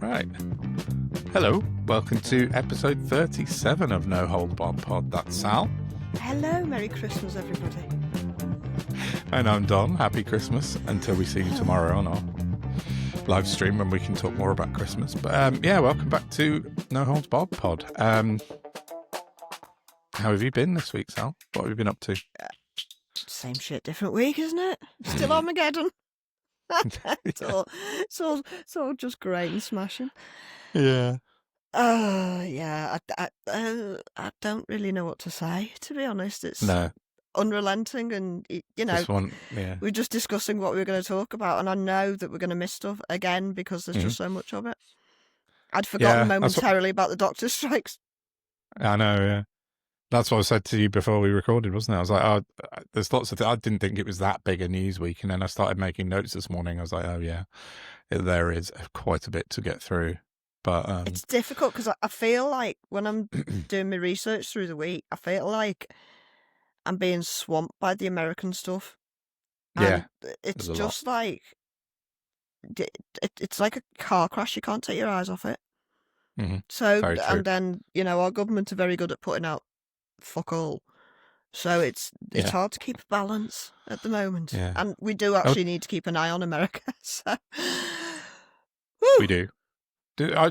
Right. Hello, welcome to episode 37 of NoHoldBarredPod. That's Sal. Hello, Merry Christmas, everybody. And I'm Don. Happy Christmas until we see you tomorrow on our live stream when we can talk more about Christmas. But yeah, welcome back to NoHoldBarredPod. How have you been this week, Sal? What have you been up to? Same shit, different week, isn't it? Still Armageddon. It's all just great and smashing. Yeah. Yeah. I don't really know what to say, to be honest. It's unrelenting, and we're just discussing what we were going to talk about, and I know that we're going to miss stuff again because there's just so much of it. I'd forgotten momentarily about the doctor's strikes. I know, yeah. That's what I said to you before we recorded, wasn't it? I was like, oh, there's lots of I didn't think it was that big a news week. And then I started making notes this morning. I was like, oh, yeah, there is quite a bit to get through. But it's difficult because I feel like when I'm doing my research through the week, I feel like I'm being swamped by the American stuff. And it's just like, it's like a car crash. You can't take your eyes off it. Mm-hmm. So, and then, our government are very good at putting out fuck all. So it's hard to keep a balance at the moment. Yeah. And we do actually need to keep an eye on America. So. We do.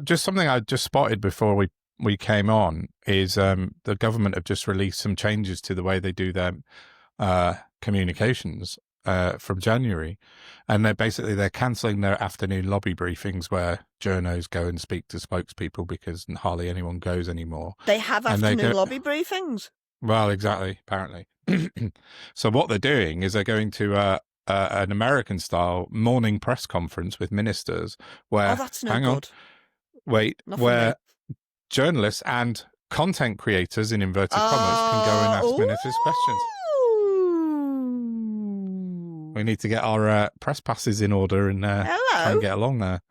Just something I just spotted before we came on is the government have just released some changes to the way they do their communications from January. And they're cancelling their afternoon lobby briefings where journos go and speak to spokespeople because hardly anyone goes anymore. They have afternoon lobby briefings? Well, exactly, apparently. So what they're doing is they're going to an American-style morning press conference with ministers where... Oh, that's no good. Where journalists and content creators, in inverted commas, can go and ask ministers questions. We need to get our press passes in order and try and get along there.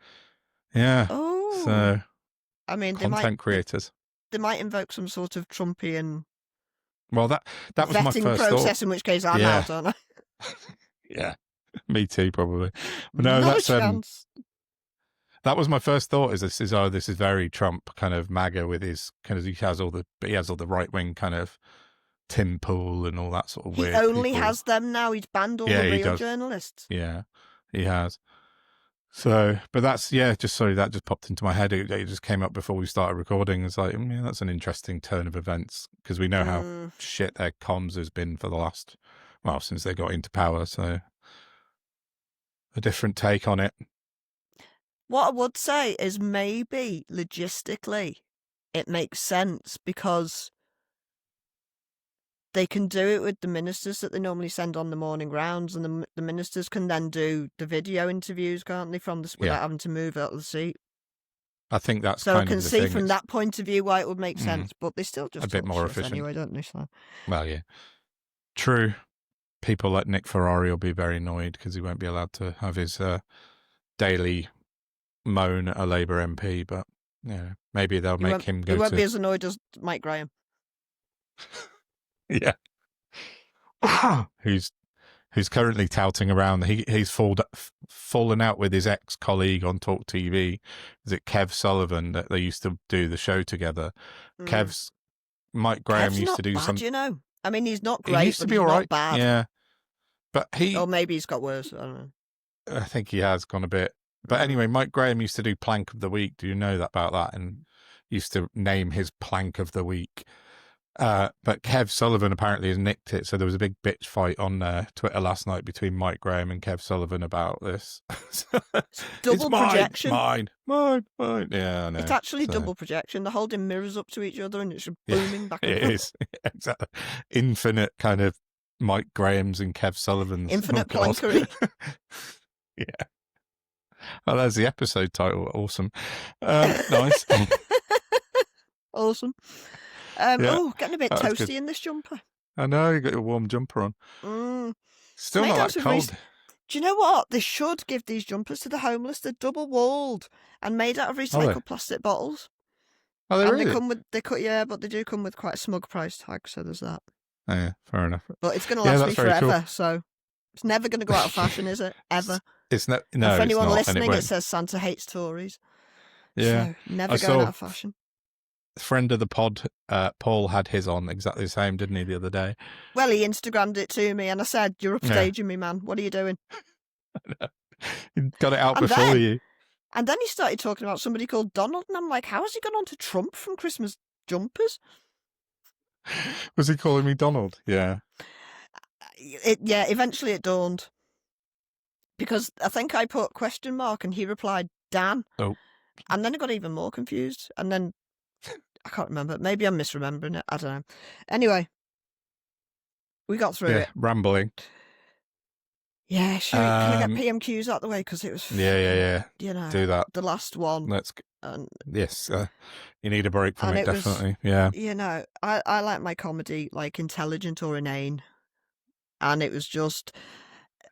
Yeah. Oh. So, I mean, content creators. They might invoke some sort of Trumpian. Well, that was my first process, thought. In which case I'm out, aren't I? Yeah, me too, probably. But no, that's chance. That was my first thought. This is very Trump kind of MAGA with his kind of he has all the right wing kind of Tim Pool and all that sort of weird. He only has them now. He's banned all the real journalists. Yeah, he has. So, but that's that just popped into my head. It just came up before we started recording. It's like, that's an interesting turn of events because we know how shit their comms has been for the last, since they got into power. So, a different take on it. What I would say is maybe logistically it makes sense because they can do it with the ministers that they normally send on the morning rounds, and the ministers can then do the video interviews, can't they, without having to move out of the seat. I think that's so I can see from that point of view why it would make sense, but they still just a bit more efficient anyway, don't they? So. Well, yeah, true. People like Nick Ferrari will be very annoyed because he won't be allowed to have his daily moan at a Labour MP, but maybe they'll make him go. He won't be as annoyed as Mike Graham. Yeah, who's currently touting around. He's fallen out with his ex-colleague on Talk TV. Is it Kev Sullivan that they used to do the show together? Mike Graham used to do something. I mean, he's not great. He used to be all right. Bad. Yeah, but or maybe he's got worse. I don't know. I think he has gone a bit. But anyway, Mike Graham used to do Plank of the Week. Do you know about that? And used to name his Plank of the Week. But Kev Sullivan apparently has nicked it. So there was a big bitch fight on Twitter last night between Mike Graham and Kev Sullivan about this. Double projection. Mine. Yeah, I know. It's actually double projection. They're holding mirrors up to each other and it's booming back and forth. It is. Exactly. Infinite kind of Mike Grahams and Kev Sullivans. Infinite Plankery. Yeah. Oh, there's the episode title. Awesome. Nice. Awesome. Getting a bit toasty in this jumper. I know, you got your warm jumper on. Still not that cold. Do you know what? They should give these jumpers to the homeless. They're double-walled and made out of recycled plastic bottles. Oh, they really? But they do come with quite a smug price tag, so there's that. Oh, yeah, fair enough. But it's going to last me forever, so it's never going to go out of fashion, is it? Ever. It's no. And for anyone listening, it says Santa hates Tories. Yeah. So never going out of fashion. Friend of the pod, Paul, had his on exactly the same, didn't he, the other day? Well, he Instagrammed it to me, and I said, "You're upstaging me, man. What are you doing?" He got it out before you. And then he started talking about somebody called Donald, and I'm like, how has he gone on to Trump from Christmas jumpers? Was he calling me Donald? Yeah. Eventually it dawned. Because I think I put question mark and he replied, Dan. Oh. And then I got even more confused. And then, I can't remember. Maybe I'm misremembering it. I don't know. Anyway, we got through it. Rambling. Yeah, can I get PMQs out the way? Because it was... Yeah. You know, do that. The last one. Yes, you need a break from it, definitely. Yeah. You know, I like my comedy, like, intelligent or inane. And it was just...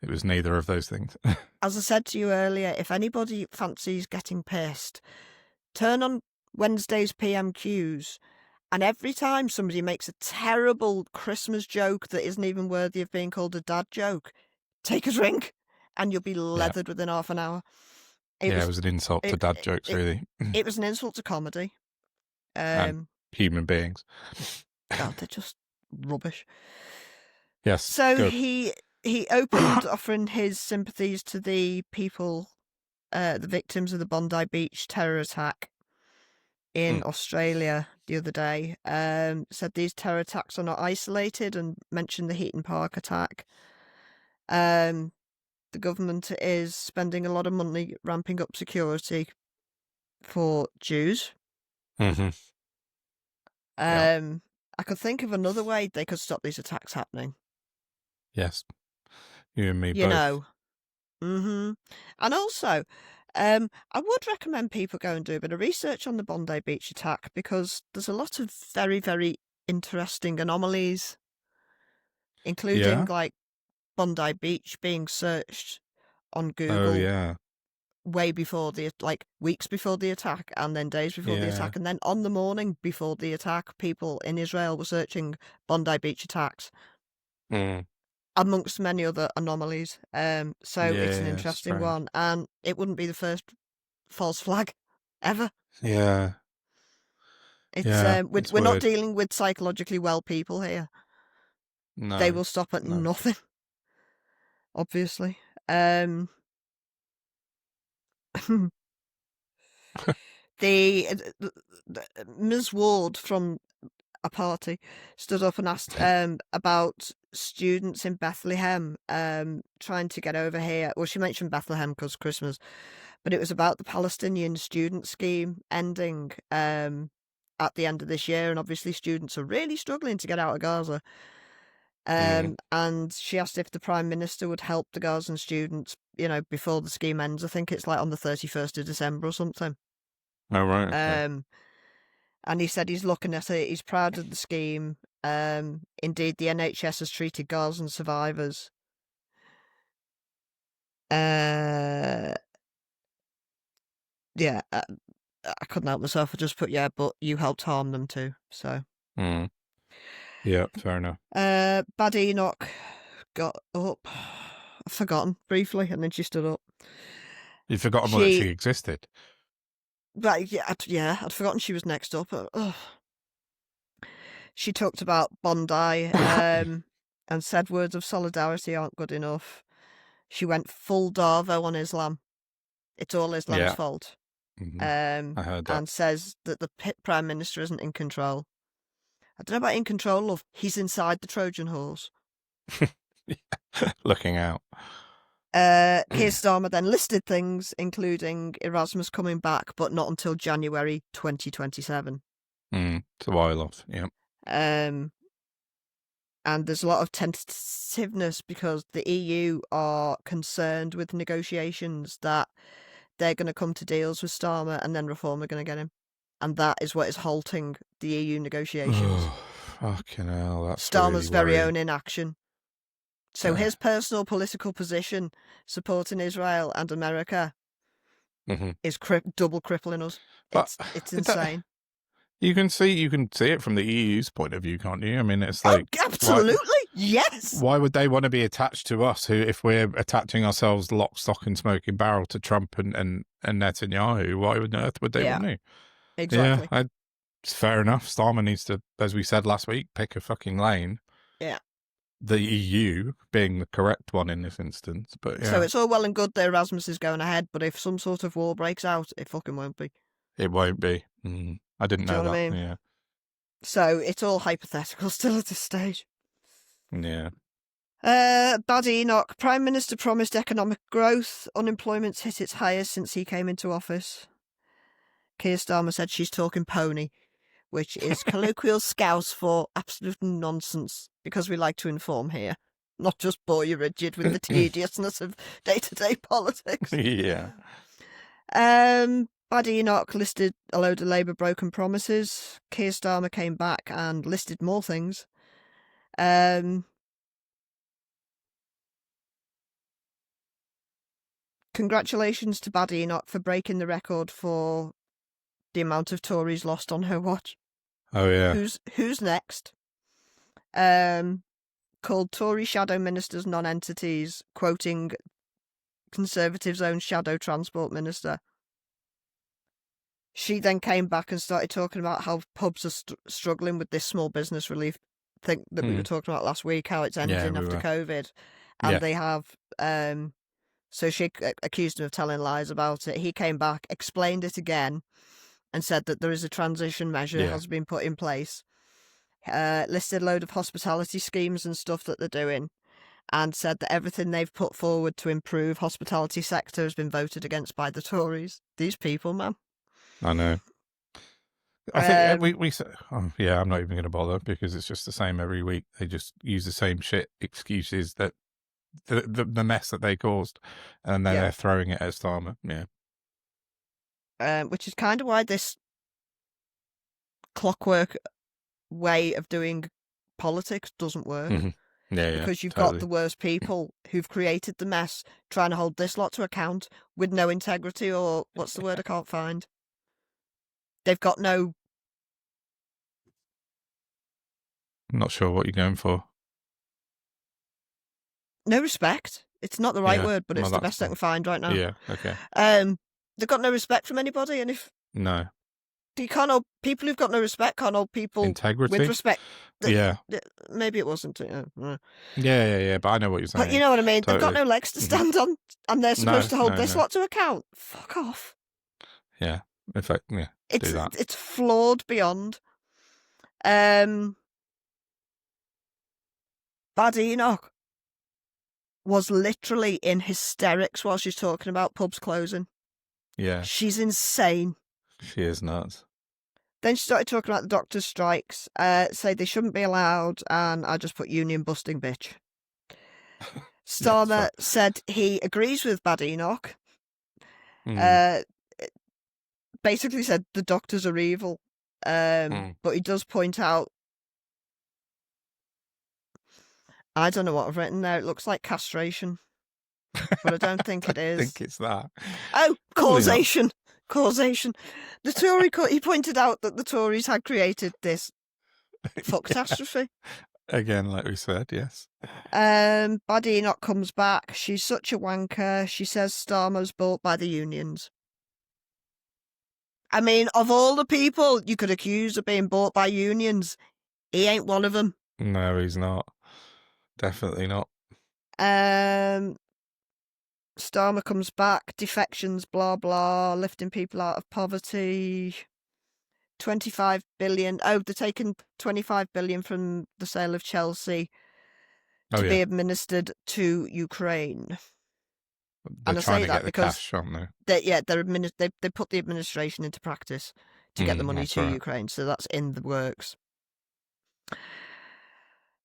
It was neither of those things. As I said to you earlier, if anybody fancies getting pissed, turn on Wednesday's PMQs, and every time somebody makes a terrible Christmas joke that isn't even worthy of being called a dad joke, take a drink, and you'll be leathered within half an hour. It was an insult to dad jokes, really. It was an insult to comedy. And human beings. God, they're just rubbish. Yes. So good. He opened offering his sympathies to the people, the victims of the Bondi Beach terror attack in Australia the other day. Said these terror attacks are not isolated and mentioned the Heaton Park attack. The government is spending a lot of money ramping up security for Jews. Mm-hmm. I could think of another way they could stop these attacks happening. Yes. You and me you both. Know. Mm-hmm. And also, I would recommend people go and do a bit of research on the Bondi Beach attack, because there's a lot of very, very interesting anomalies, including like Bondi Beach being searched on Google way before weeks before the attack, and then days before the attack, and then on the morning before the attack, people in Israel were searching Bondi Beach attacks. Amongst many other anomalies. So it's an interesting one, and it wouldn't be the first false flag ever. Yeah. It's we're not dealing with psychologically well people here. No. They will stop at nothing. Obviously. The Ms. Ward from a party stood up and asked about students in Bethlehem trying to get over here. Well, she mentioned Bethlehem because Christmas, but it was about the Palestinian student scheme ending at the end of this year, and obviously students are really struggling to get out of Gaza. And she asked if the Prime Minister would help the Gazan students, before the scheme ends. I think it's like on the 31st of December or something. Oh, right. Okay. And he said he's looking at it. He's proud of the scheme. Indeed, the NHS has treated Gazan survivors. I couldn't help myself. I just put, but you helped harm them too. So. Yeah, fair enough. Bad Enoch got up. I've forgotten briefly, and then she stood up. You'd forgotten that she existed? But I'd forgotten she was next up. She talked about Bondi and said words of solidarity aren't good enough. She went full Darvo on Islam. It's all Islam's fault. I heard that. And says that the Prime Minister isn't in control. I don't know about in control, love. He's inside the Trojan horse. Looking out. Keir Starmer then listed things, including Erasmus coming back, but not until January 2027. It's a while off, yeah. And there's a lot of tentativeness because the EU are concerned with negotiations that they're going to come to deals with Starmer and then Reform are going to get him. And that is what is halting the EU negotiations. Fucking hell, that's Starmer's really very own inaction. So his personal political position supporting Israel and America is double crippling us. It's insane. You can see it from the EU's point of view, can't you? I mean, it's like absolutely. Yes. Why would they want to be attached to us? Who, if we're attaching ourselves lock, stock, and smoking barrel to Trump and Netanyahu, why on earth would they want to? Exactly. Yeah, it's fair enough. Starmer needs to, as we said last week, pick a fucking lane. Yeah. The EU being the correct one in this instance, but yeah. So it's all well and good that Erasmus is going ahead, but if some sort of war breaks out, it fucking won't be. It won't be. I didn't know that. I mean? Yeah. So it's all hypothetical still at this stage. Yeah. Bad Enoch. Prime Minister promised economic growth. Unemployment's hit its highest since he came into office. Keir Starmer said she's talking pony, which is colloquial Scouse for absolute nonsense, because we like to inform here, not just bore you rigid with the tediousness of day-to-day politics. Yeah. Bad Enoch listed a load of Labour broken promises. Keir Starmer came back and listed more things. Congratulations to Bad Enoch for breaking the record for the amount of Tories lost on her watch. Oh, yeah. Who's next? Called Tory shadow ministers non-entities, quoting Conservatives' own shadow transport minister. She then came back and started talking about how pubs are struggling with this small business relief thing that we were talking about last week, how it's ending after COVID. And they have... So she accused him of telling lies about it. He came back, explained it again, and said that there is a transition measure has been put in place. Listed a load of hospitality schemes and stuff that they're doing, and said that everything they've put forward to improve hospitality sector has been voted against by the Tories. These people, man. I know. I think we I'm not even going to bother, because it's just the same every week. They just use the same shit excuses that the mess that they caused, and then they're throwing it at Starmer. Yeah. Which is kind of why this clockwork way of doing politics doesn't work. Because you've got the worst people who've created the mess trying to hold this lot to account with no integrity, or what's the word I can't find? They've got no... I'm not sure what you're going for. No respect. It's not the right word, but it's the best I can find right now. Yeah, okay. They've got no respect from anybody, and if... No. You can't hold people who've got no respect, can't hold people integrity with respect. Yeah. Maybe it wasn't. Yeah, but I know what you're saying. But you know what I mean? Totally. They've got no legs to stand on, and they're supposed to hold this lot to account. Fuck off. Yeah. In fact, do that. It's flawed beyond. Bad Enoch was literally in hysterics while she's talking about pubs closing. Yeah. She's insane. She is nuts. Then she started talking about the doctors' strikes, say they shouldn't be allowed, and I just put union busting bitch. Starmer said he agrees with Bad Enoch. Basically said the doctors are evil. But he does point out, I don't know what I've written there. It looks like castration, but I don't think it is. I think it's that. Oh, causation. Causation. The Tory he pointed out that the Tories had created this fuck-catastrophe. Again, like we said, yes. Bad Enoch comes back. She's such a wanker. She says Starmer's bought by the unions. I mean, of all the people you could accuse of being bought by unions, he ain't one of them. No, he's not. Definitely not. Starmer comes back, defections, blah, blah, lifting people out of poverty. 25 billion. Oh, they're taking 25 billion from the sale of Chelsea to be administered to Ukraine. They're trying to get the cash, aren't they? They put the administration into practice to get the money to Ukraine, so that's in the works.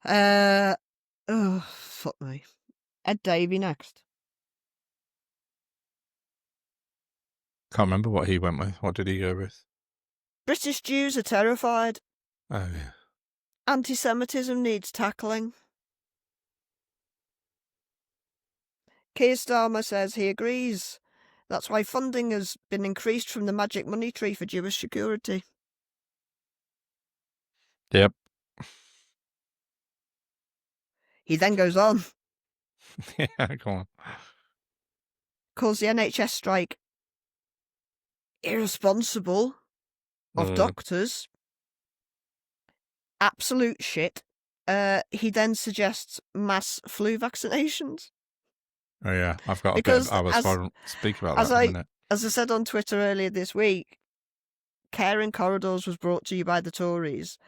Oh, fuck me. Ed Davey next. Can't remember what he went with. What did he go with? British Jews are terrified. Oh, yeah. Anti-Semitism needs tackling. Keir Starmer says he agrees. That's why funding has been increased from the magic money tree for Jewish security. Yep. He then goes on. Yeah, go on. Calls the NHS strike irresponsible of doctors. Absolute shit. He then suggests mass flu vaccinations. Oh yeah, I've got I was speak about that in a minute. As I said on Twitter earlier this week, Care in Corridors was brought to you by the Tories,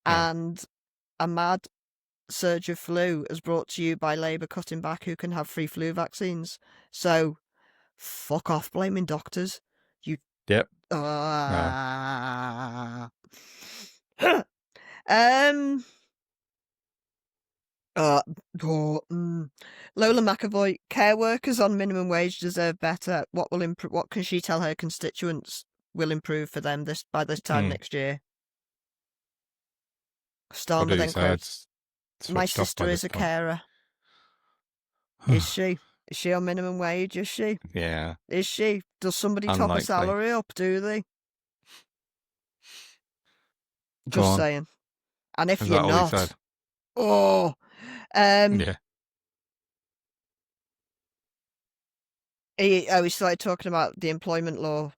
and a mad surge of flu is brought to you by Labour cutting back who can have free flu vaccines. So, fuck off blaming doctors. You. Yep. Lola McAvoy, care workers on minimum wage deserve better. What can she tell her constituents will improve for them by this time next year? Starmer then quotes, "My sister is a carer." Is she? Is she on minimum wage? Is she? Yeah. Is she? Does somebody top a salary up? Do they? Just saying. And if you're not, yeah. He started talking about the employment law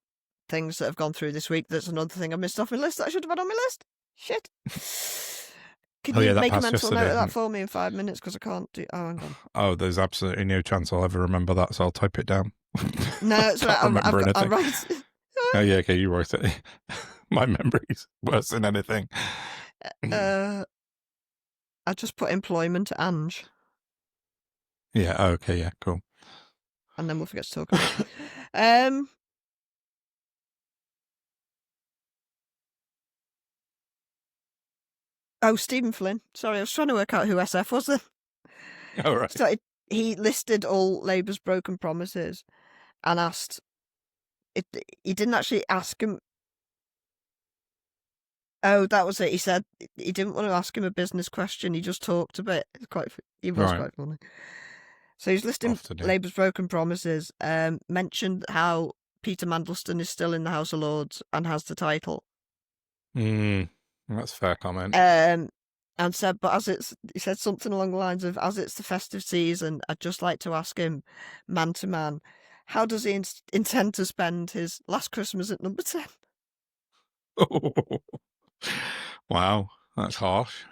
things that have gone through this week. That's another thing I missed off my list that I should have had on my list. Shit. Can you make a mental note of that for me in 5 minutes? Because I can't do... Oh, hang on. Oh, there's absolutely no chance I'll ever remember that, so I'll type it down. No, it's right. I'll write it. Oh, yeah, okay, you write it. My memory's worse than anything. I just put employment Ange. Yeah, okay, yeah, cool. And then we'll forget to talk about it. Oh, Stephen Flynn. Sorry, I was trying to work out who SF was then. Oh, right. He listed all Labour's broken promises and asked... He didn't actually ask him... Oh, that was it. He said he didn't want to ask him a business question. He just talked a bit. He was quite funny. So he's listing Labour's broken promises, mentioned how Peter Mandelston is still in the House of Lords and has the title. That's a fair comment. And said, but he said something along the lines of, as it's the festive season, I'd just like to ask him, man to man, how does he intend to spend his last Christmas at number 10? Wow, that's harsh.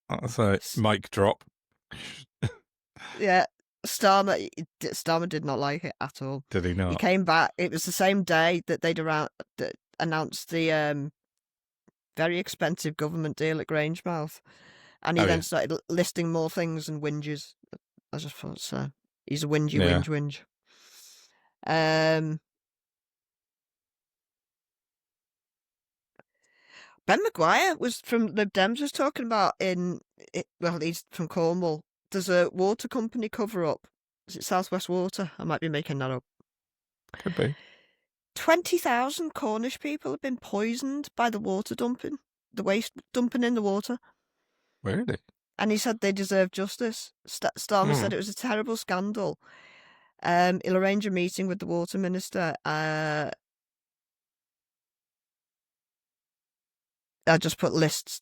That's a mic drop. Yeah. Starmer did not like it at all. Did he not? He came back. It was the same day that they'd announced the very expensive government deal at Grangemouth, and he then started listing more things and whinges. I just thought, so he's a whinge. Ben Maguire was from Lib Dems was talking about he's from Cornwall. There's a water company cover-up. Is it South West Water? I might be making that up. Could be. 20,000 Cornish people have been poisoned by the waste dumping in the water. Really? And he said they deserve justice. Starmer said it was a terrible scandal. He'll arrange a meeting with the water minister. I just put lists.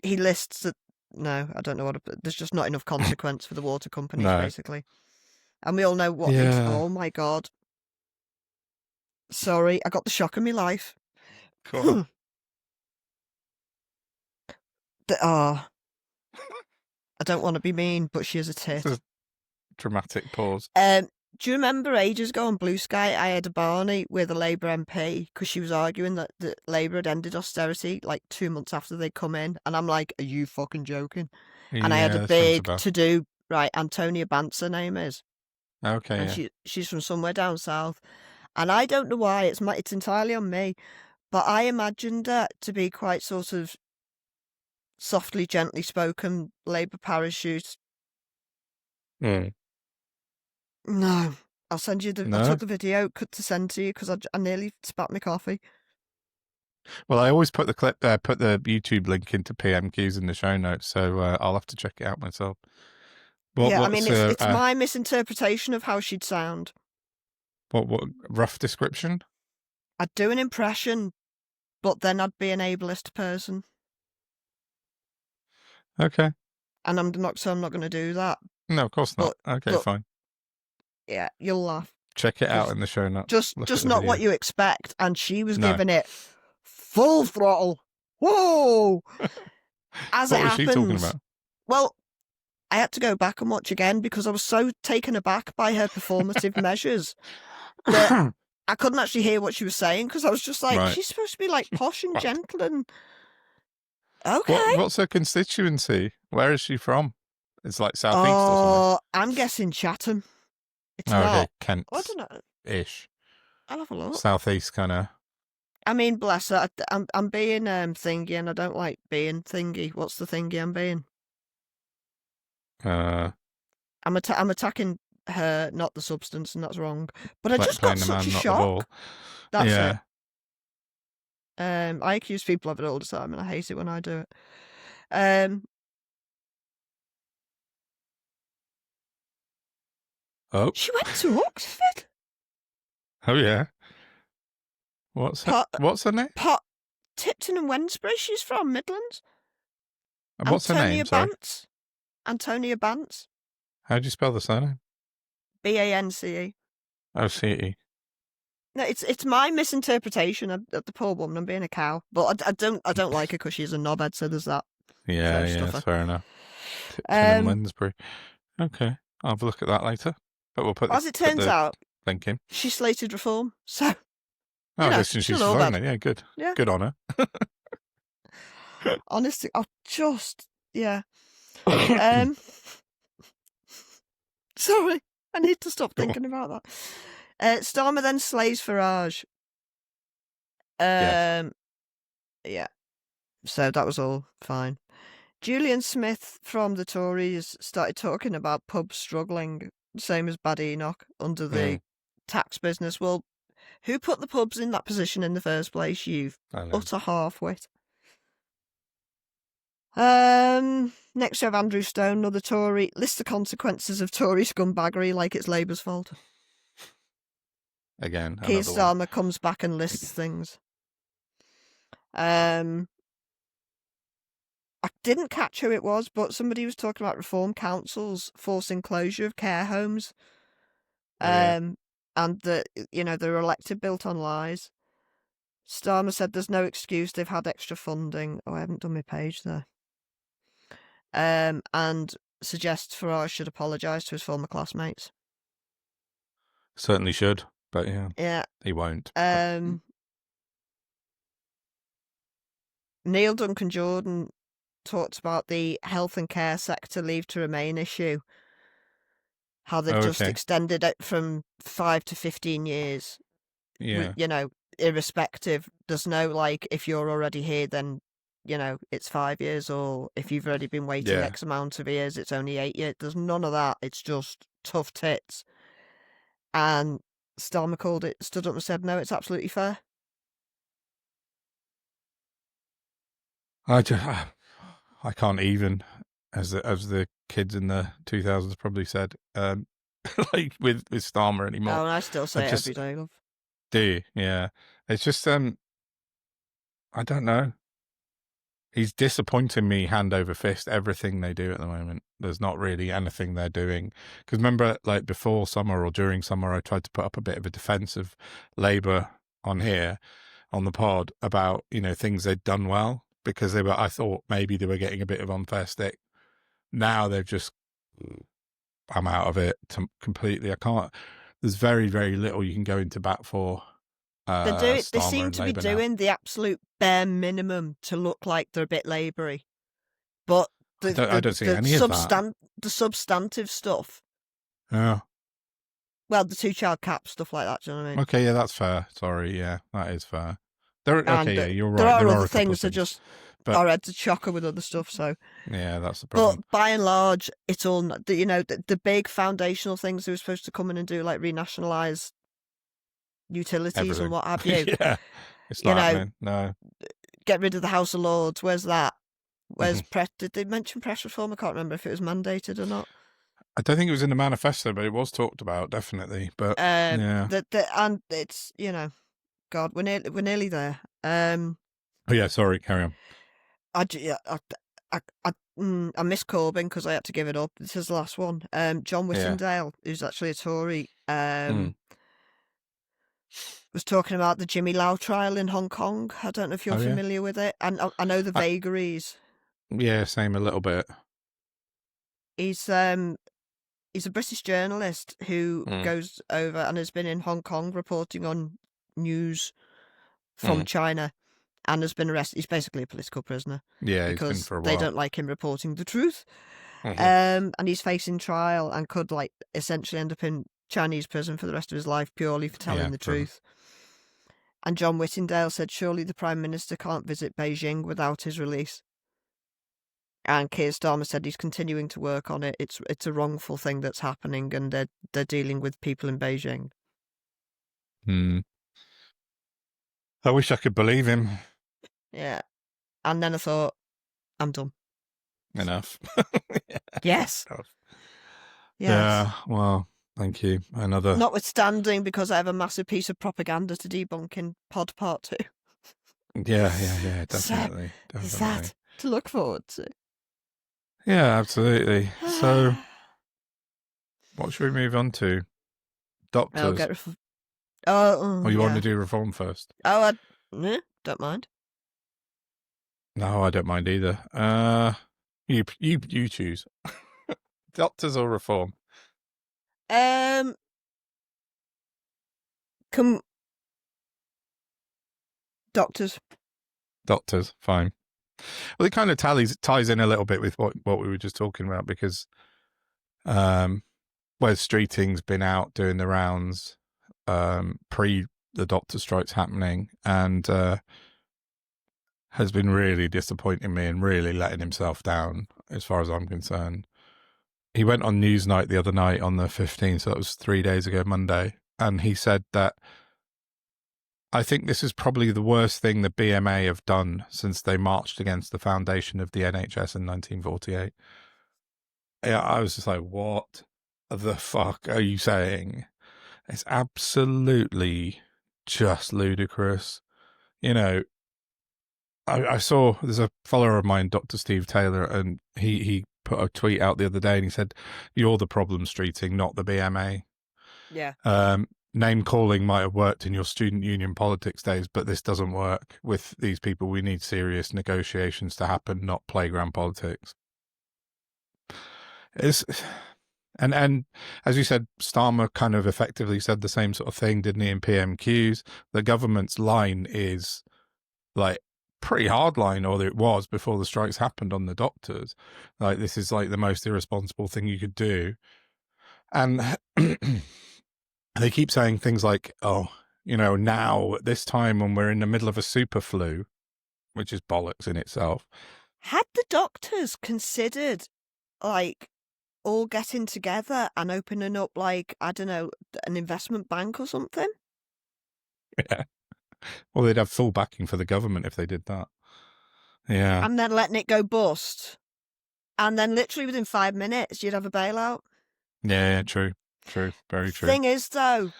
He lists that. No, I don't know what. There's just not enough consequence for the water companies, basically. And we all know what. Oh my God. Sorry, I got the shock of my life. Cool. I don't want to be mean, but she is a tit. Dramatic pause. Do you remember ages ago on Blue Sky, I had a Barney with a Labour MP because she was arguing that Labour had ended austerity like 2 months after they'd come in. And I'm like, are you fucking joking? And I had a big to-do. Right, Antonia Bantz, her name is. Okay, and she's from somewhere down south. And I don't know why, it's entirely on me, but I imagined her to be quite sort of softly, gently spoken Labour parachute. No, I'll send you I took the video to send to you because I nearly spat my coffee. Well, I always put the clip there, put the YouTube link into PMQs in the show notes, so I'll have to check it out myself. It's my misinterpretation of how she'd sound. What rough description? I'd do an impression, but then I'd be an ableist person. Okay. and I'm not going to do that. No, of course not. Okay, fine. Yeah, you'll laugh. Check it out in the show notes. Just not what you expect. And she was giving it full throttle. Whoa! As what it was happens, she talking about? Well, I had to go back and watch again because I was so taken aback by her performative measures that I couldn't actually hear what she was saying because I was just like, she's supposed to be like posh and gentle and okay. What's her constituency? Where is she from? It's like Southeast or something. I'm guessing Chatham. It's not. Okay, Kent. I don't know. Ish. I'll have a look. Southeast kind of. I mean, bless her. I'm being thingy, and I don't like being thingy. What's the thingy I'm being? I'm attacking her, not the substance, and that's wrong. But I just got such a shock. That's it. I accuse people of it all the time, and I hate it when I do it. She went to Oxford. Oh yeah. What's her name? Tipton and Wednesbury. She's from Midlands. And what's her name? Bance. Antonia Bance. How do you spell the surname? Bance. Oh, C-E. No, it's my misinterpretation of the poor woman. I'm being a cow, but I don't like her because she's a knobhead. So there's that. Yeah, that's fair enough. Tipton and Wednesbury. Okay, I'll have a look at that later. But we'll put. As it turns out, link in. She slated reform. So. Oh, listen, she's fine then. Yeah, good. Yeah. Good on her. Honestly, yeah. Sorry, I need to stop thinking about that. Starmer then slays Farage. Yeah. So that was all fine. Julian Smith from the Tories started talking about pubs struggling, same as Bad Enoch, under the tax business. Well, who put the pubs in that position in the first place? You utter half-wit. Next we have Andrew Stone, another Tory, lists the consequences of Tory scumbaggery like it's Labour's fault. Again, Keir Starmer comes back and lists things. I didn't catch who it was, but somebody was talking about reform councils forcing closure of care homes. And that, they're elected built on lies. Starmer said there's no excuse, they've had extra funding. Oh, I haven't done my page there. And suggests Farage should apologise to his former classmates. Certainly should, but yeah, he won't. Neil Duncan-Jordan talked about the health and care sector leave to remain issue. How they've just extended it from 5 to 15 years. Yeah. Irrespective. There's no, if you're already here, then, it's 5 years. Or if you've already been waiting X amount of years, it's only 8 years. There's none of that. It's just tough tits. And Starmer stood up and said, no, it's absolutely fair. I can't even, as the kids in the 2000s probably said, with Starmer anymore. Oh, and I still say it every day, love. Do you? Yeah. It's just, I don't know. He's disappointing me hand over fist, everything they do at the moment. There's not really anything they're doing. Because remember, before summer or during summer, I tried to put up a bit of a defence of Labour on here, on the pod, about, things they'd done well. Because I thought maybe they were getting a bit of unfair stick. Now they've just, I'm out of it completely. I can't, there's very, very little you can go into bat for. They seem to be doing the absolute bare minimum to look like they're a bit Laboury. But I don't see any of that. The substantive stuff. Yeah. Well, the 2-child cap, stuff like that, do you know what I mean? Okay, yeah, that's fair. Sorry, yeah, that is fair. You're right. There are other things that just our heads are chocker with other stuff. So yeah, that's the problem. But by and large, it's all the big foundational things they were supposed to come in and do, like renationalise utilities and what have you. Yeah, it's not happening. No, get rid of the House of Lords. Where's that? Where's press? Did they mention press reform? I can't remember if it was mandated or not. I don't think it was in the manifesto, but it was talked about, definitely. But yeah, and it's God, we're nearly there. Oh yeah, sorry, carry on. I I miss Corbyn because I had to give it up. This is the last one. John Whittingdale, who's actually a Tory, was talking about the Jimmy Lau trial in Hong Kong. I don't know if you're familiar with it. And I know the vagaries. Yeah, same a little bit. He's a British journalist who goes over and has been in Hong Kong reporting on news from China and has been arrested. He's basically a political prisoner. Yeah, he's been for a while. They don't like him reporting the truth. And he's facing trial and could essentially end up in Chinese prison for the rest of his life purely for telling the truth. And John Whittingdale said, surely the Prime Minister can't visit Beijing without his release. And Keir Starmer said he's continuing to work on it. It's a wrongful thing that's happening, and they're dealing with people in Beijing. I wish I could believe him. Yeah. And then I thought, I'm done. Enough. Yes. Enough. Yes. Yeah, well, thank you. Notwithstanding, because I have a massive piece of propaganda to debunk in Pod Part 2. Yeah, definitely. Is that to look forward to? Yeah, absolutely. So, what should we move on to? Doctors. Or you want to do reform first? Oh, don't mind. No, I don't mind either. You choose. Doctors or reform? Doctors. Doctors, fine. Well, it kind of ties in a little bit with what we were just talking about, because Wes Streeting's been out doing the rounds pre the doctor strikes happening, and has been really disappointing me and really letting himself down as far as I'm concerned. He went on Newsnight the other night on the 15th, so that was 3 days ago, Monday, and he said that I think this is probably the worst thing the BMA have done since they marched against the foundation of the NHS in 1948. Yeah, I was just like, what the fuck are you saying? It's absolutely just ludicrous. You know, I saw, there's a follower of mine, Dr. Steve Taylor, and he put a tweet out the other day and he said, you're the problem, Streeting, not the BMA. Yeah. Name calling might have worked in your student union politics days, but this doesn't work with these people. We need serious negotiations to happen, not playground politics. And as you said, Starmer kind of effectively said the same sort of thing, didn't he, in PMQs? The government's line is like pretty hard line, or it was before the strikes happened, on the doctors. Like, this is like the most irresponsible thing you could do. And they keep saying things like, oh, you know, now at this time when we're in the middle of a super flu, which is bollocks in itself. Had the doctors considered, like, all getting together and opening up, like, I don't know, an investment bank or something? Yeah. Well, they'd have full backing for the government if they did that. Yeah. And then letting it go bust. And then literally within 5 minutes, you'd have a bailout. Yeah, true. True. Very true. Thing is, though,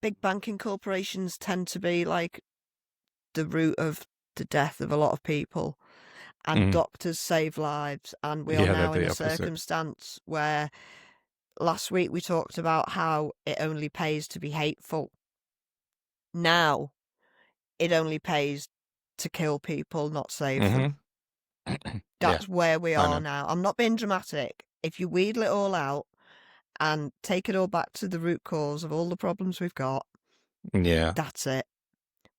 big banking corporations tend to be like the root of the death of a lot of people. And doctors save lives. And we are now in a circumstance where last week we talked about how it only pays to be hateful. Now, it only pays to kill people, not save them. That's where we are now. I'm not being dramatic. If you wheedle it all out and take it all back to the root cause of all the problems we've got, that's it.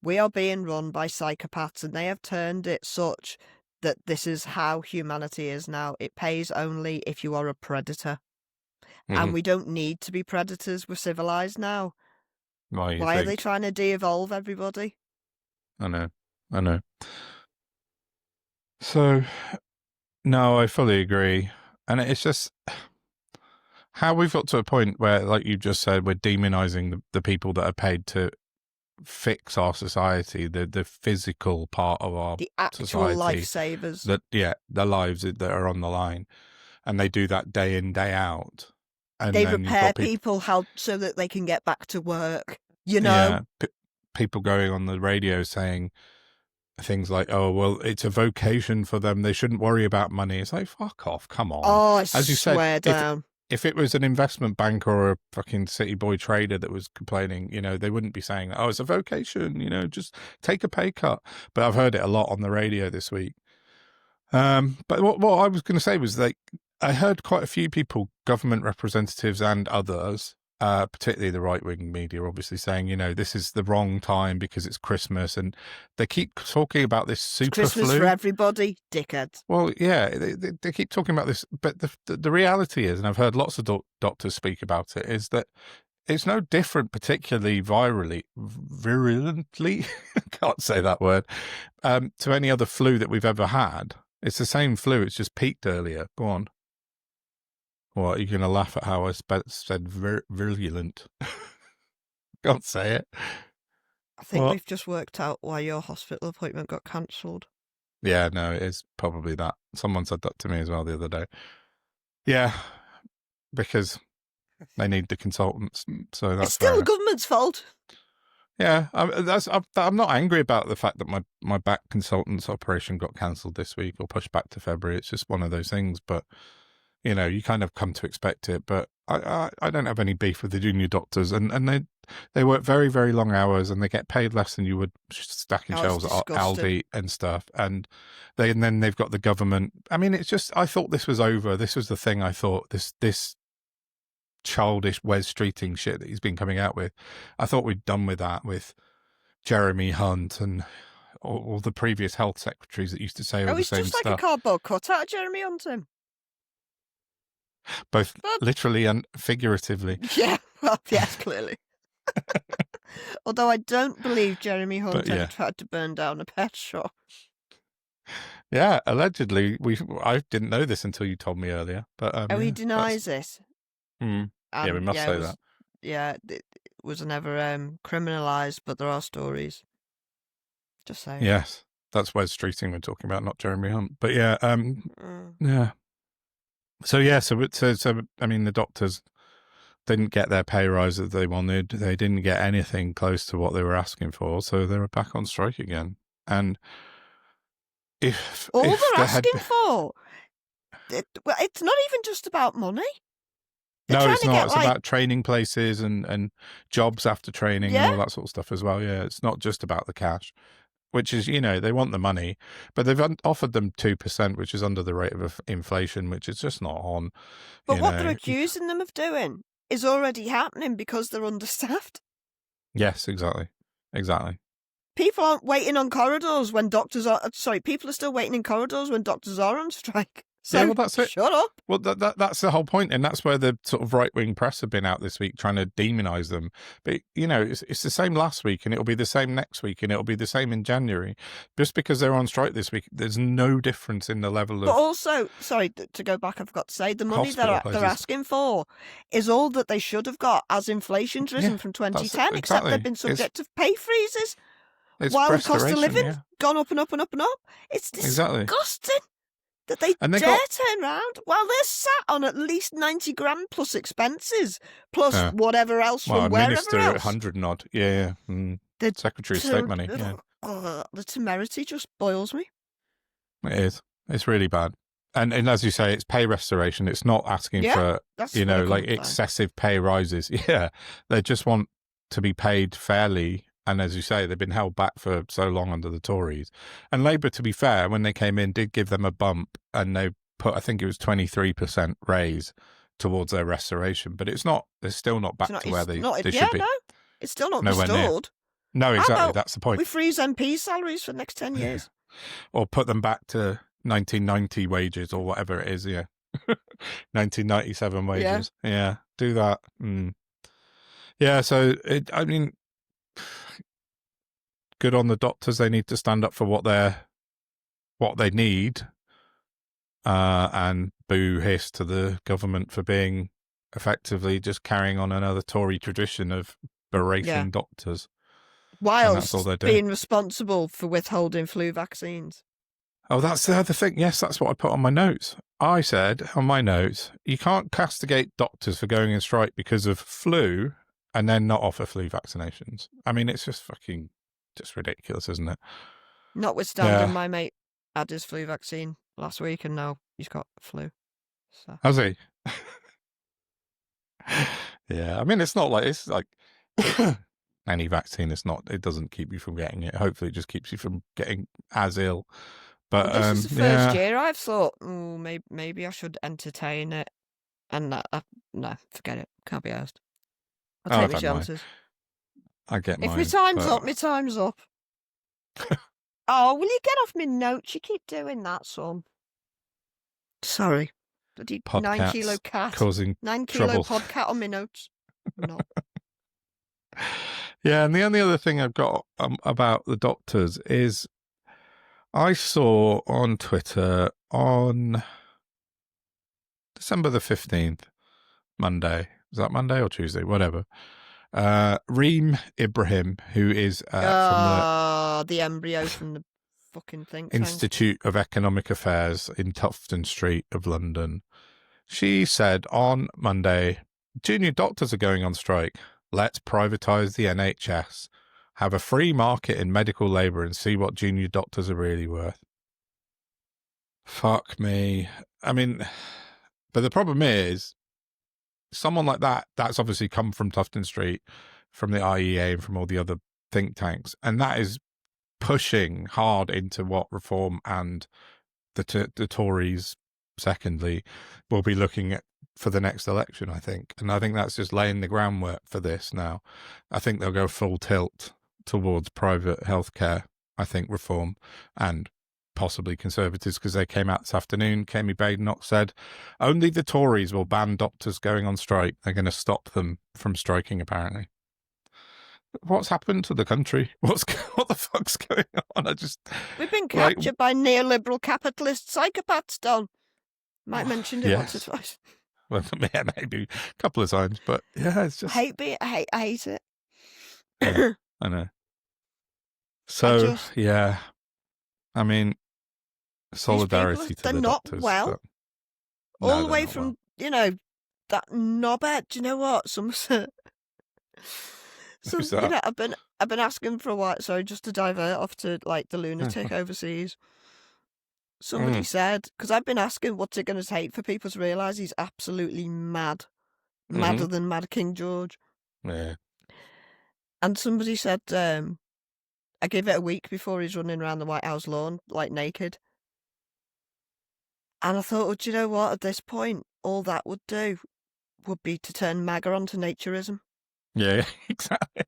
We are being run by psychopaths, and they have turned it such that this is how humanity is now. It pays only if you are a predator. And we don't need to be predators. We're civilized now. Why are they trying to de-evolve everybody? I know. So, no, I fully agree. And it's just how we've got to a point where, like you just said, we're demonizing the people that are paid to fix our society, the physical part of our the actual society, lifesavers. The lives that are on the line, and they do that day in, day out. And they repair people so that they can get back to work. You know, people going on the radio saying things like, oh, well, it's a vocation for them. They shouldn't worry about money. It's like, fuck off. Come on. Oh, as you swear said, down. If it was an investment banker or a fucking city boy trader that was complaining, they wouldn't be saying, oh, it's a vocation, just take a pay cut. But I've heard it a lot on the radio this week. But what I was going to say was, like, I heard quite a few people, government representatives and others, particularly the right-wing media, obviously saying, this is the wrong time because it's Christmas, and they keep talking about this super Christmas flu. for everybody, dickheads. Well, yeah, they keep talking about this, but the reality is, and I've heard lots of doctors speak about it, is that it's no different, particularly virulently, can't say that word, to any other flu that we've ever had. It's the same flu, it's just peaked earlier. Go on. What, you're going to laugh at how I said virulent? Can't say it. I think we've just worked out why your hospital appointment got cancelled. Yeah, no, it is probably that. Someone said that to me as well the other day. Yeah, because they need the consultants, so that's it's still the government's fault. Yeah, I'm not angry about the fact that my back consultant's operation got cancelled this week or pushed back to February. It's just one of those things, but you kind of come to expect it. But I don't have any beef with the junior doctors, and they work very, very long hours, and they get paid less than you would stacking shelves at Aldi and stuff. And then they've got the government. I mean, it's just, I thought this was over. This was the thing. I thought this childish Wes Streeting shit that he's been coming out with, I thought we'd done with that, with Jeremy Hunt and all the previous health secretaries that used to say all the same stuff. Oh, he's just like a cardboard cutout of Jeremy Hunt, him. Both literally and figuratively. Yeah, well, yes, clearly. Although I don't believe Jeremy Hunt ever tried to burn down a pet shop. Yeah, allegedly. I didn't know this until you told me earlier. But he denies this. Yeah, we must say that. Yeah, it was never criminalised, but there are stories. Just saying. Yes, that's Wes Streeting we're talking about, not Jeremy Hunt. But yeah, yeah. So I mean, the doctors didn't get their pay rise that they wanted. They didn't get anything close to what they were asking for, so they were back on strike again. And if they're asking for, it's not even just about money. No, it's not. It's about training places and jobs after training and all that sort of stuff as well. Yeah, it's not just about the cash, which is, they want the money, but they've offered them 2%, which is under the rate of inflation, which is just not on. But what they're accusing them of doing is already happening because they're understaffed. Yes, exactly. People aren't waiting on corridors when doctors are... Sorry, people are still waiting in corridors when doctors are on strike. So, yeah, well, that's it. Shut up. Well, that's the whole point, and that's where the sort of right-wing press have been out this week trying to demonise them. But, it's the same last week, and it'll be the same next week, and it'll be the same in January. Just because they're on strike this week, there's no difference in the level of... But also, sorry, to go back, I forgot to say, the money they're asking for is all that they should have got as inflation's risen from 2010, except they've been subject to pay freezes. While the cost of living gone up and up and up and up. It's disgusting. That they dare turn around while they're sat on at least 90 grand plus expenses, plus whatever else from wherever else. Minister at 100 and odd. Yeah. The Secretary of State money. Yeah. The temerity just boils me. It is. It's really bad. And as you say, it's pay restoration. It's not asking for, like excessive pay rises. Yeah. They just want to be paid fairly. And as you say, they've been held back for so long under the Tories. And Labour, to be fair, when they came in, did give them a bump, and they put, I think it was 23% raise towards their restoration. But they're still not back to where they should be. No, it's still not restored. No, exactly. That's the point. We freeze MP salaries for the next 10 years. Or put them back to 1990 wages or whatever it is, 1997 wages. Yeah, do that. Yeah, so, good on the doctors. They need to stand up for what they need, and boo hiss to the government for being effectively just carrying on another Tory tradition of berating doctors, whilst being responsible for withholding flu vaccines. Oh, that's the other thing. Yes, that's what I put on my notes. I said on my notes, you can't castigate doctors for going in strike because of flu and then not offer flu vaccinations. I mean, it's just ridiculous, isn't it? Notwithstanding, my mate had his flu vaccine last week and now he's got flu. So. Has he? Yeah, I mean, it's like any vaccine. It doesn't keep you from getting it. Hopefully, it just keeps you from getting as ill. But well, this is the first year I've thought, maybe I should entertain it. And no, forget it. Can't be asked. I'll take my chances. I get mine. If my time's up, my time's up. Oh, will you get off my notes? You keep doing that, son. Sorry. Bloody 9 kilo cat. Causing 9 kilo pod cat on my notes. No. Yeah, and the only other thing I've got about the doctors is I saw on Twitter on December the 15th, Monday. Is that Monday or Tuesday? Whatever. Reem Ibrahim, who is from the embryo from the fucking think Institute of Economic Affairs in Tufton Street of London. She said on Monday, junior doctors are going on strike. Let's privatise the NHS, have a free market in medical labour and see what junior doctors are really worth. Fuck me. I mean, but the problem is, someone like that's obviously come from Tufton Street, from the IEA and from all the other think tanks, and that is pushing hard into what Reform and the Tories, secondly, will be looking at for the next election, I think. And I think that's just laying the groundwork for this now. I think they'll go full tilt towards private healthcare, I think, Reform and possibly Conservatives, because they came out this afternoon. Kemi Badenoch said only the Tories will ban doctors going on strike. They're going to stop them from striking, apparently. What's happened to the country? What the fuck's going on? We've been captured by neoliberal capitalist psychopaths, Don. Might mention it once or twice. Well, yeah, maybe a couple of times, but yeah, it's just I hate it. Yeah, I know. So yeah, I mean, solidarity to the doctors. They're not well. All the way from that knobhead. Do you know what? I've been asking for a while. Sorry, just to divert off to like the lunatic overseas. Somebody said, because I've been asking what's it going to take for people to realise he's absolutely mad, madder than Mad King George. Yeah. And somebody said, I give it a week before he's running around the White House lawn like naked. And I thought, well, do you know what? At this point, all that would do would be to turn MAGA onto naturism. Yeah, exactly.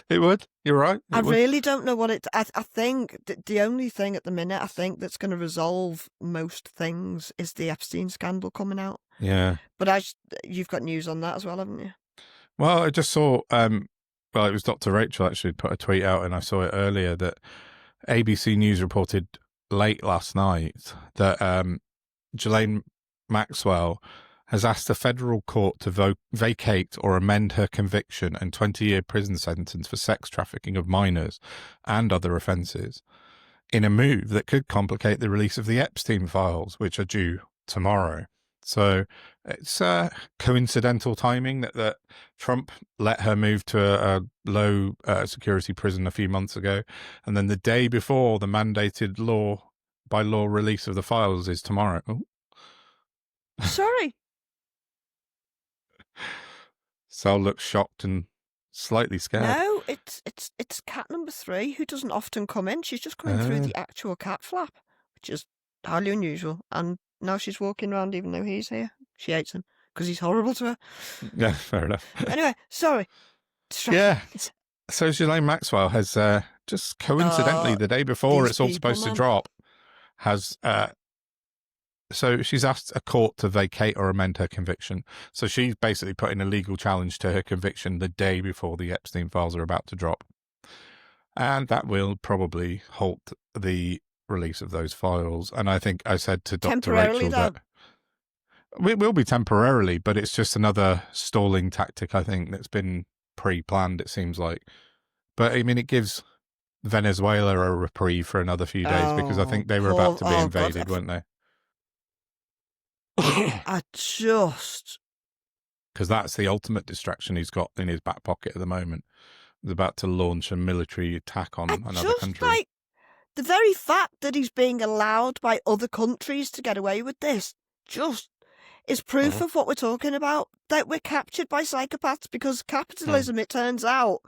It would. You're right. I really don't know what I think the only thing at the minute I think that's going to resolve most things is the Epstein scandal coming out. Yeah. But you've got news on that as well, haven't you? Well, I just saw, it was Dr. Rachel actually put a tweet out, and I saw it earlier that ABC News reported late last night that Ghislaine Maxwell has asked the federal court to vacate or amend her conviction and 20-year prison sentence for sex trafficking of minors and other offences in a move that could complicate the release of the Epstein files, which are due tomorrow. So it's coincidental timing that Trump let her move to a low security prison a few months ago, and then the day before the mandated by law release of the files is tomorrow. Oh. Sorry. Sal looks shocked and slightly scared. No, it's cat number 3 who doesn't often come in. She's just coming through the actual cat flap, which is highly unusual. And now she's walking around even though he's here. She hates him because he's horrible to her. Yeah, fair enough. Anyway, sorry. Yeah. So Ghislaine Maxwell has just coincidentally the day before it's all supposed to drop has so she's asked a court to vacate or amend her conviction. So she's basically putting a legal challenge to her conviction the day before the Epstein files are about to drop. And that will probably halt the release of those files. And I think I said to Dr. Rachel that it will be temporarily, but it's just another stalling tactic, I think, that's been pre-planned, it seems like. But I mean, it gives Venezuela a reprieve for another few days because I think they were about to be invaded, weren't they? Because that's the ultimate distraction he's got in his back pocket at the moment. He's about to launch a military attack on another country. The very fact that he's being allowed by other countries to get away with this just is proof of what we're talking about, that we're captured by psychopaths, because capitalism, it turns out,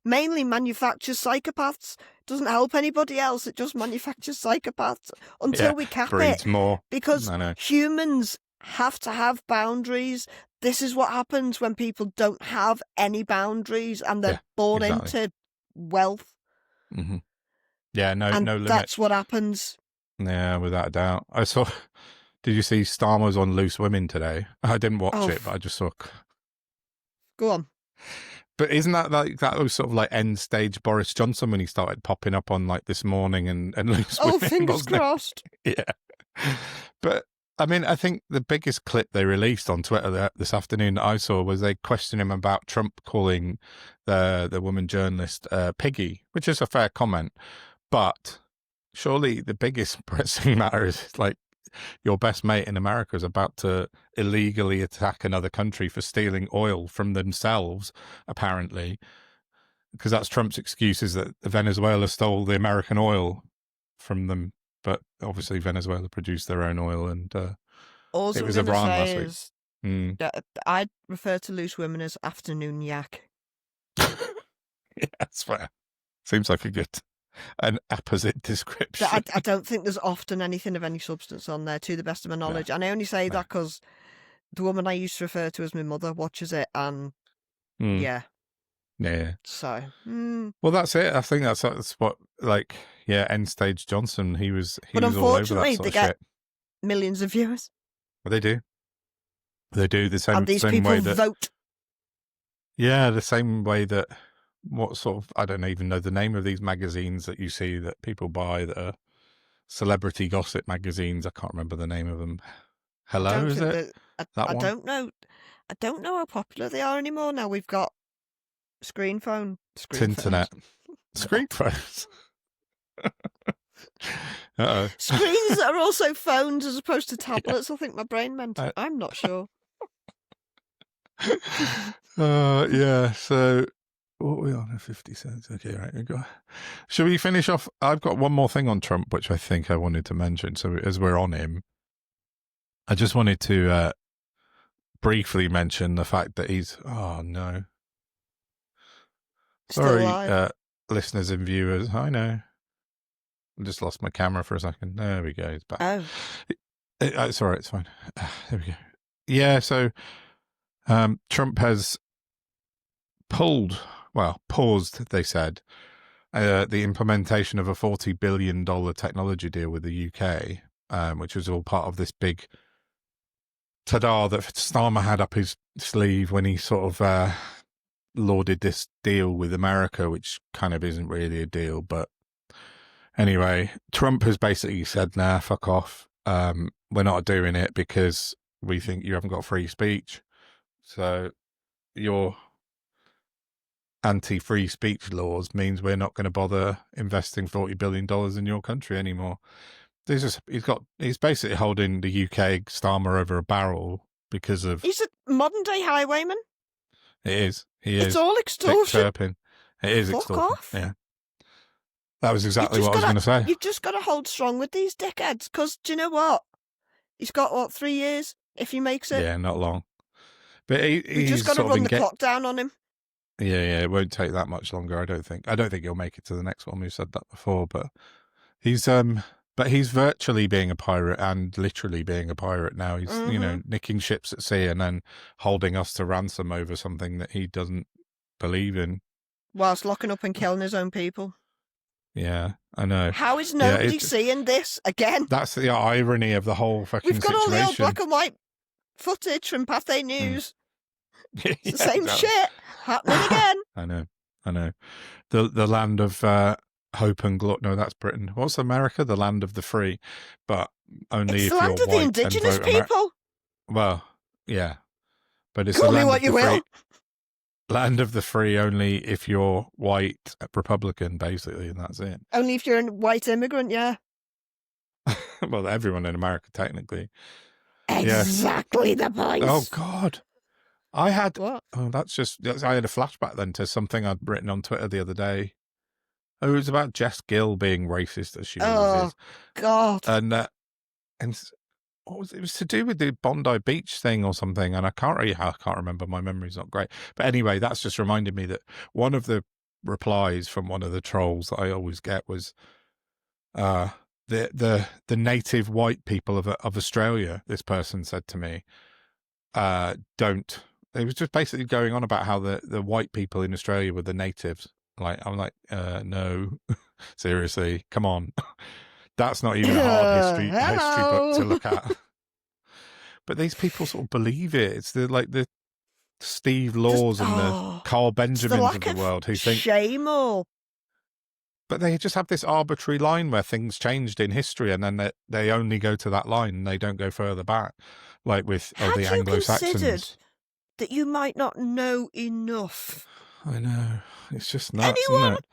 mainly manufactures psychopaths. It doesn't help anybody else. It just manufactures psychopaths until we cap breeds it. More. Because humans have to have boundaries. This is what happens when people don't have any boundaries and they're born into wealth. Mm-hmm. Yeah, no limit. That's what happens. Yeah, without a doubt. I saw... Did you see Star Wars on Loose Women today? I didn't watch it, but I just saw... Go on. But isn't that was sort of like end stage Boris Johnson when he started popping up on like This Morning and Loose Women? Fingers crossed. Yeah. But I mean, I think the biggest clip they released on Twitter this afternoon that I saw was they questioned him about Trump calling the woman journalist Piggy, which is a fair comment. But surely the biggest pressing matter is like, your best mate in America is about to illegally attack another country for stealing oil from themselves, apparently, because that's Trump's excuse, is that Venezuela stole the American oil from them. But obviously Venezuela produced their own oil, and it was Iran last week. I refer to Loose Women as afternoon yak. Yeah, that's fair. Seems like an apposite description. I don't think there's often anything of any substance on there, to the best of my knowledge. And I only say that because the woman I used to refer to as my mother watches it, and yeah. So, well, that's it. I think that's what, like, end stage Johnson. He was but was all over that sort they of get shit. Millions of viewers. Well, they do the same. And these same people way that vote. Yeah, the same way that. What sort of, I don't even know the name of these magazines that you see that people buy that are celebrity gossip magazines. I can't remember the name of them. Hello, is it? I don't know. I don't know how popular they are anymore. Now we've got screen internet. Screen phones. Uh-oh. Screens that are also phones as opposed to tablets. I think my brain meant. I'm not sure. Yeah, so... What are we on? 50 cents. Okay, right. We go. Shall we finish off? I've got one more thing on Trump, which I think I wanted to mention. So as we're on him, I just wanted to briefly mention the fact that he's... Oh, no. Sorry, listeners and viewers. I know. I just lost my camera for a second. There we go. It's back. Oh. It's all right. It's fine. There we go. Yeah, so Trump has paused, they said, the implementation of a $40 billion technology deal with the UK, which was all part of this big ta-da that Starmer had up his sleeve when he sort of lauded this deal with America, which kind of isn't really a deal. But anyway, Trump has basically said, nah, fuck off. We're not doing it because we think you haven't got free speech. So your anti-free speech laws means we're not going to bother investing $40 billion in your country anymore. He's basically holding the UK Starmer over a barrel because of... He's a modern-day highwayman. It is. He is. It's all extortion. It is Fuck extortion. off. Yeah. That was exactly what I was going to say. You've just got to hold strong with these dickheads, because do you know what? He's got, 3 years if he makes it? Yeah, not long. But we just got to run the clock down on him. Yeah, it won't take that much longer, I don't think. I don't think he'll make it to the next one. We've said that before, but he's virtually being a pirate and literally being a pirate now. He's, nicking ships at sea and then holding us to ransom over something that he doesn't believe in. Whilst locking up and killing his own people. Yeah, I know. How is nobody seeing this again? That's the irony of the whole fucking situation. We've got all the old black and white footage from Pathé News. It's the same shit happening again. I know. The land of hope and glory. No, that's Britain. What's America? The land of the free, but only it's if the land you're of the indigenous people. Well, yeah, but it's Call the me land what of you the will. free. Land of the free only if you're white Republican, basically, and that's it. Only if you're a white immigrant, yeah. Well, everyone in America, technically. Exactly the point. Oh, God. I had... What? Oh, I had a flashback then to something I'd written on Twitter the other day Oh, it was about Jess Gill being racist as she always is. God. And what was it? It was to do with the Bondi Beach thing or something, and I can't remember. My memory's not great. But anyway, that's just reminded me that one of the replies from one of the trolls that I always get was the native white people of Australia. This person said to me, don't. It was just basically going on about how the white people in Australia were the natives. I'm like, no, seriously, come on. That's not even a hard history book to look at. But these people sort of believe it. It's the Steve Laws and the Carl Benjamins of the world who think shame or. But they just have this arbitrary line where things changed in history, and then they only go to that line and they don't go further back, like with the Anglo-Saxons. That you might not know enough. I know. It's just nuts, isn't it?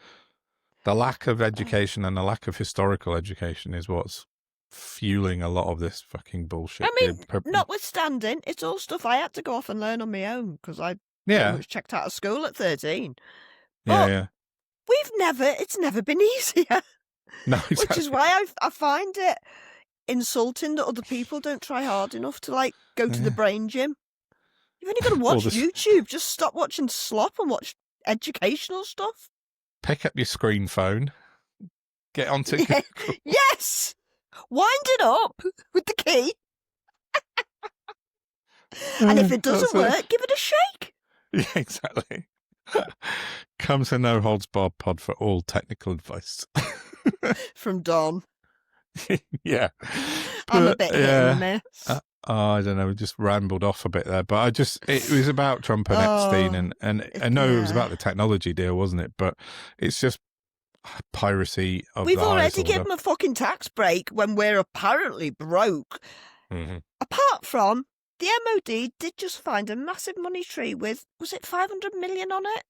The lack of education and the lack of historical education is what's fueling a lot of this fucking bullshit. I mean, notwithstanding, it's all stuff I had to go off and learn on my own because I pretty much checked out of school at 13. But it's never been easier. No, exactly. Which is why I find it insulting that other people don't try hard enough to go to the brain gym. You've only got to watch YouTube. Just stop watching slop and watch educational stuff. Pick up your screen phone. Get onto Google. Yes! Wind it up with the key. And if it doesn't work, give it a shake. Yeah, exactly. Come to NoHoldBarredPod for all technical advice. From Don. Yeah. I'm a bit hit and miss. I don't know, we just rambled off a bit there, but it was about Trump and Epstein, and I know it was about the technology deal, wasn't it? But it's just piracy of We've already given them a fucking tax break when we're apparently broke. Mm-hmm. Apart from, the MOD did just find a massive money tree with, was it 500 million on it?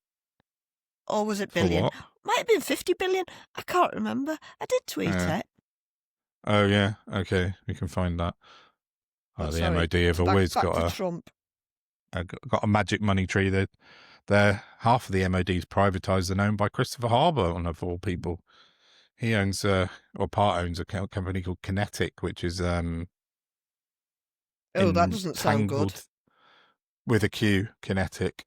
Or was it billion? Might have been 50 billion. I can't remember. I did tweet it. Oh, yeah. Okay, we can find that. The MOD have always got a magic money tree. They're half of the MOD's privatised and owned by Christopher Harbour, one of all people. He owns or part owns a company called Kinetic, which is that doesn't sound good. With a Q, Kinetic.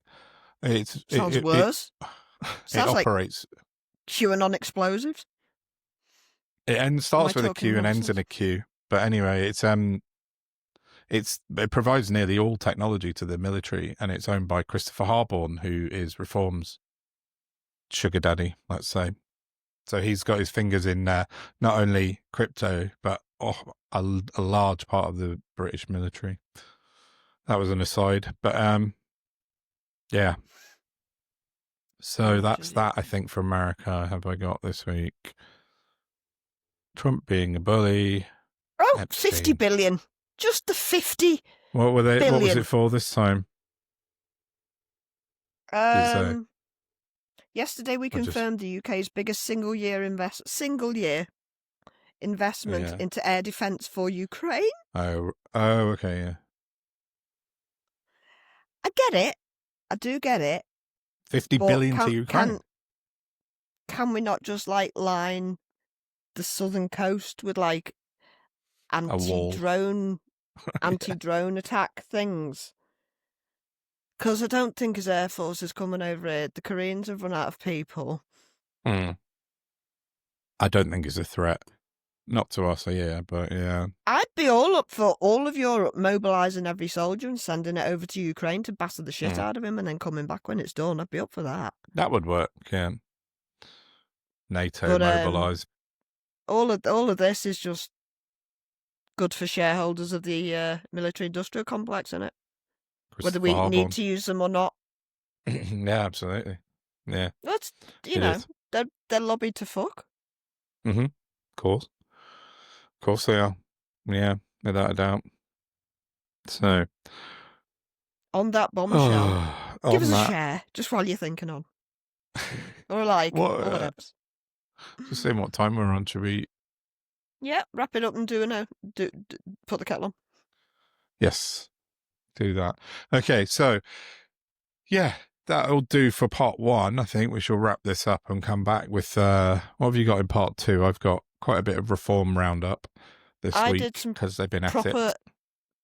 Sounds worse. It operates like QAnon explosives. It starts with a Q and ends in a Q. But anyway, it provides nearly all technology to the military, and it's owned by Christopher Harbour, who is Reform's sugar daddy, let's say. So he's got his fingers in not only crypto, but a large part of the British military. That was an aside, but yeah. So that's that, I think, for America. Have I got this week? Trump being a bully. Oh, Epstein. 50 billion. Just the 50 What were they? billion. What was it for this time? Yesterday we confirmed the UK's biggest single year investment into air defence for Ukraine. Oh, okay, yeah. I get it. I do get it. 50 billion to Ukraine. Can we not just line the southern coast with anti-drone attack things? Because I don't think his air force is coming over here. The Koreans have run out of people. I don't think it's a threat. Not to us, but yeah. I'd be all up for all of Europe mobilising every soldier and sending it over to Ukraine to batter the shit out of him and then coming back when it's done. I'd be up for that. That would work, yeah. NATO mobilise. All of this is just good for shareholders of the military-industrial complex, isn't it? Whether we need to use them or not. Yeah, absolutely. Yeah. That's, they're lobbied to fuck. Mm-hmm. Of course they are. Yeah, without a doubt. So. On that bombshell, give us a share, just while you're thinking on. Or a like, or whatever. Just seeing what time we're on, should we? Yeah, wrap it up and put the kettle on. Yes, do that. Okay, so, yeah, that'll do for part 1. I think we shall wrap this up and come back with what have you got in part 2? I've got quite a bit of reform roundup this week because they've been at it.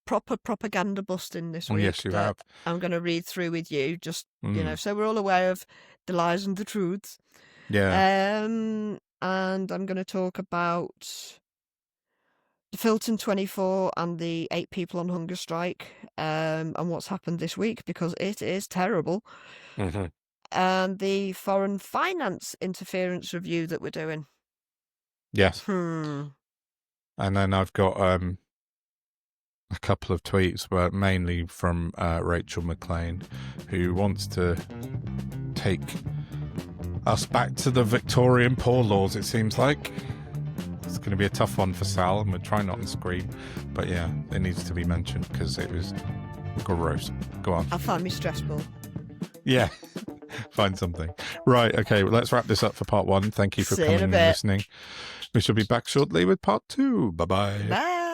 Proper propaganda busting this week. Yes, you have. I'm going to read through with you, just so we're all aware of the lies and the truths. Yeah. And I'm going to talk about the Filton 24 and the 8 people on hunger strike, and what's happened this week, because it is terrible. Mm-hmm. And the foreign finance interference review that we're doing. Yes. And then I've got a couple of tweets, but mainly from Rachel McLean, who wants to take us back to the Victorian poor laws, it seems like. It's going to be a tough one for Sal, and we'll try not to scream. But yeah, it needs to be mentioned because it was gross. Go on. I find me stressful. Yeah. Find something. Right, okay, well, let's wrap this up for part 1. Thank you for coming and listening. We shall be back shortly with part 2. Bye-bye. Bye.